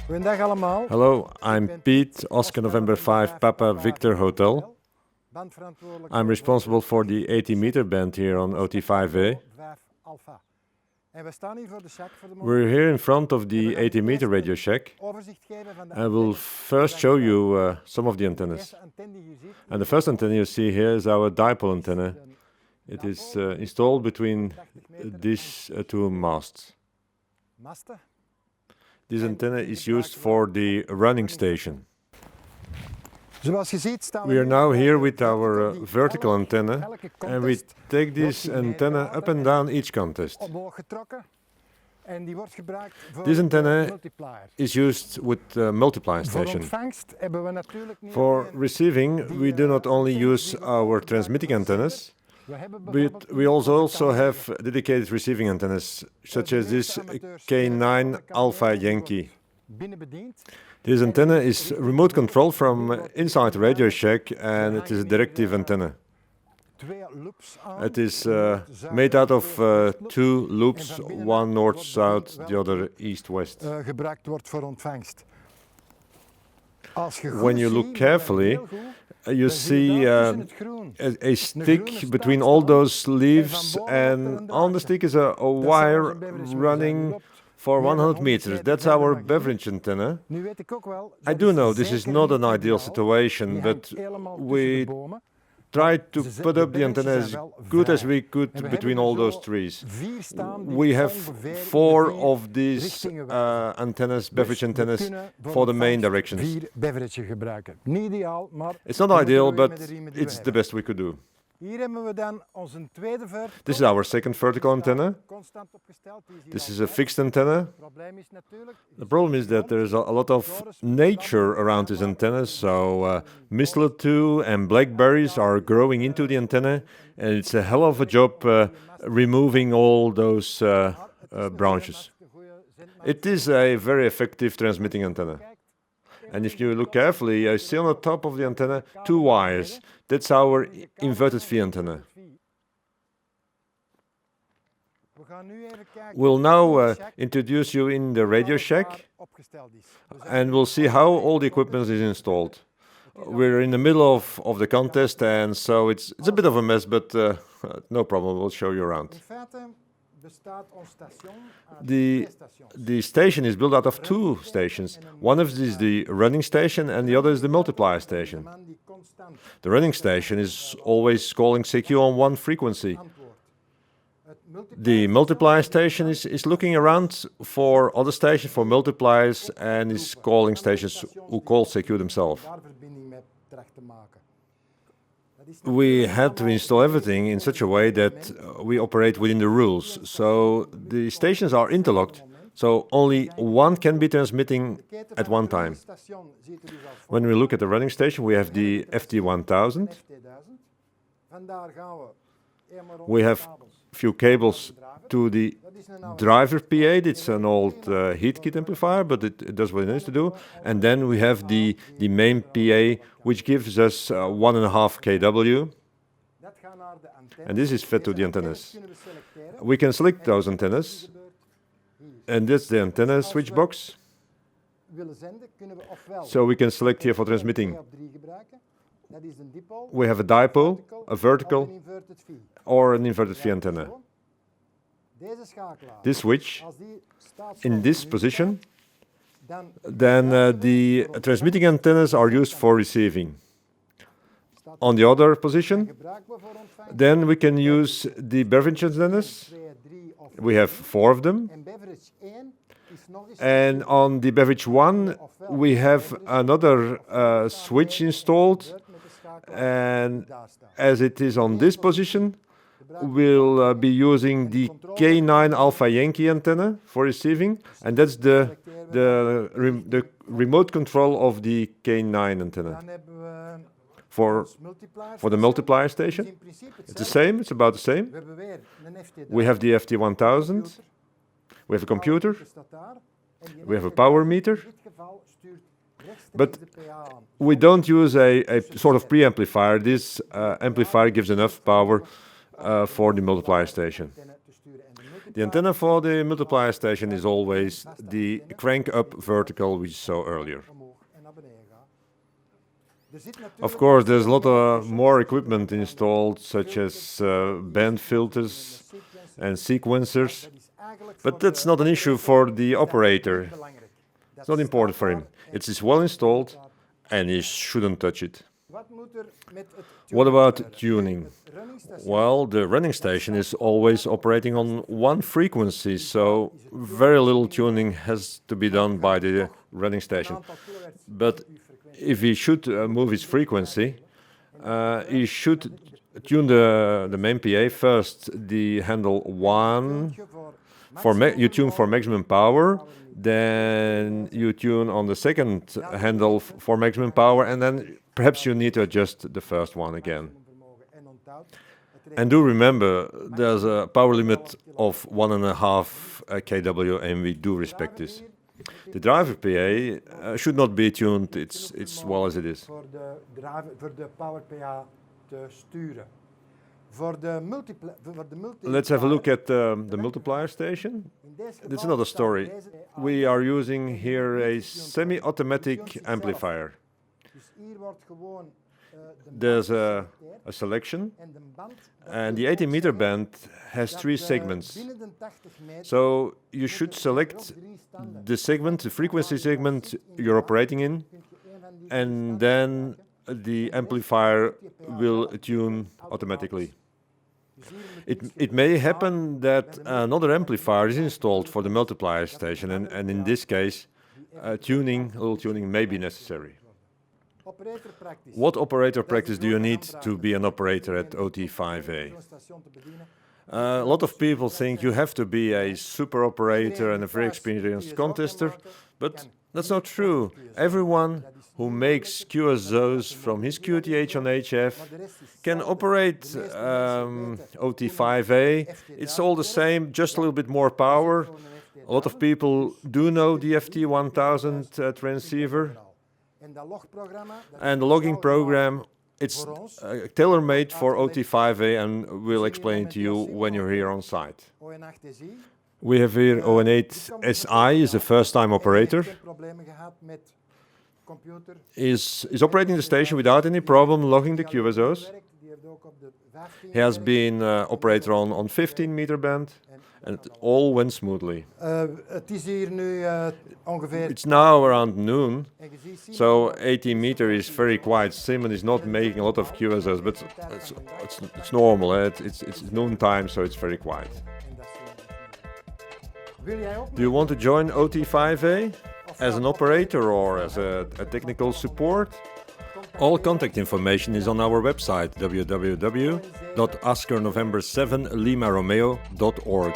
Hello, I'm Piet, Oscar November 5, Papa Victor Hotel. I'm responsible for the 80-meter band here on OT5A. We're here in front of the 80-meter Radio Shack. I will first show you some of the antennas. And the first antenna you see here is our dipole antenna. It is installed between these two masts. This antenna is used for the running station. We are now here with our vertical antenna, and we take this antenna up and down each contest. This antenna is used with multiplier station. For receiving, we do not only use our transmitting antennas, but we also have dedicated receiving antennas, such as this K9 Alpha Yankee. This antenna is remote controlled from inside the Radio Shack, and it is a directive antenna. It is made out of two loops, one north-south, the other east-west. When you look carefully, you see a stick between all those leaves, and on the stick is a wire running for 100 meters. That's our beverage antenna. I do know this is not an ideal situation, but we tried to put up the antenna as good as we could between all those trees. We have 4 of these antennas, beverage antennas, for the main directions. It's not ideal, but it's the best we could do. This is our second vertical antenna. This is a fixed antenna. The problem is that there's a lot of nature around this antenna, so mistletoe and blackberries are growing into the antenna, and it's a hell of a job removing all those branches. It is a very effective transmitting antenna. And if you look carefully, I see on the top of the antenna 2 wires. That's our inverted V antenna. We'll now introduce you in the Radio Shack, and we'll see how all the equipment is installed. We're in the middle of the contest, and so it's a bit of a mess, but no problem, we'll show you around. The station is built out of 2 stations. One of these is the running station, and the other is the multiplier station. The running station is always calling CQ on one frequency. The multiplier station is looking around for other stations, for multipliers, and is calling stations who call CQ themselves. We had to install everything in such a way that we operate within the rules. So the stations are interlocked, so only one can be transmitting at one time. When we look at the running station, we have the FT1000. We have a few cables to the driver Piet. It's an old heat kit amplifier, but it does what it needs to do. And then we have the main Piet, which gives us 1.5 kW. And this is fed to the antennas. We can select those antennas, and that's the antenna switch box. So we can select here for transmitting. We have a dipole, a vertical, or an inverted V antenna. This switch, in this position, then the transmitting antennas are used for receiving. On the other position, then we can use the beverage antennas. We have 4 of them. And on the beverage 1, we have another switch installed. And as it is on this position, we'll be using the K9 Alpha Yankee antenna for receiving, and that's the remote control of the K9 antenna. For the multiplier station, it's the same, it's about the same. We have the FT1000, we have a computer, we have a power meter, but we don't use a sort of preamplifier. This amplifier gives enough power for the multiplier station. The antenna for the multiplier station is always the crank-up vertical we saw earlier. Of course, there's a lot of more equipment installed, such as band filters and sequencers, but that's not an issue for the operator. It's not important for him. It's well installed, and he shouldn't touch it. What about tuning? Well, the running station is always operating on one frequency, so very little tuning has to be done by the running station. But if he should move his frequency, he should tune the main PA first, the handle 1, you tune for maximum power, then you tune on the second handle for maximum power, and then perhaps you need to adjust the first one again. And do remember, there's a power limit of 1.5 kW, and we do respect this. The driver PA should not be tuned, it's well as it is. Let's have a look at the multiplier station. It's another story. We are using here a semi-automatic amplifier. There's a selection, and the 80-meter band has 3 segments. So you should select the segment, the frequency segment you're operating in, and then the amplifier will tune automatically. It may happen that another amplifier is installed for the multiplier station, and in this case, a little tuning may be necessary. What operator practice do you need to be an operator at OT5A? A lot of people think you have to be a super operator and a very experienced contester, but that's not true. Everyone who makes QSOs from his QTH on HF can operate OT5A. It's all the same, just a little bit more power. A lot of people do know the FT1000 transceiver. And the logging program, it's tailor-made for OT5A, and we'll explain it to you when you're here on site. We have here ON8SI, is a first-time operator. Is operating the station without any problem logging the QSOs. He has been operator on 15-meter band, and it all went smoothly. It's now around noon, so 18 meter is very quiet. Simon is not making a lot of QSOs, but it's normal. It's noon time, so it's very quiet. Do you want to join OT5A as an operator or as a technical support? All contact information is on our website www.oscar7limaromeo.org.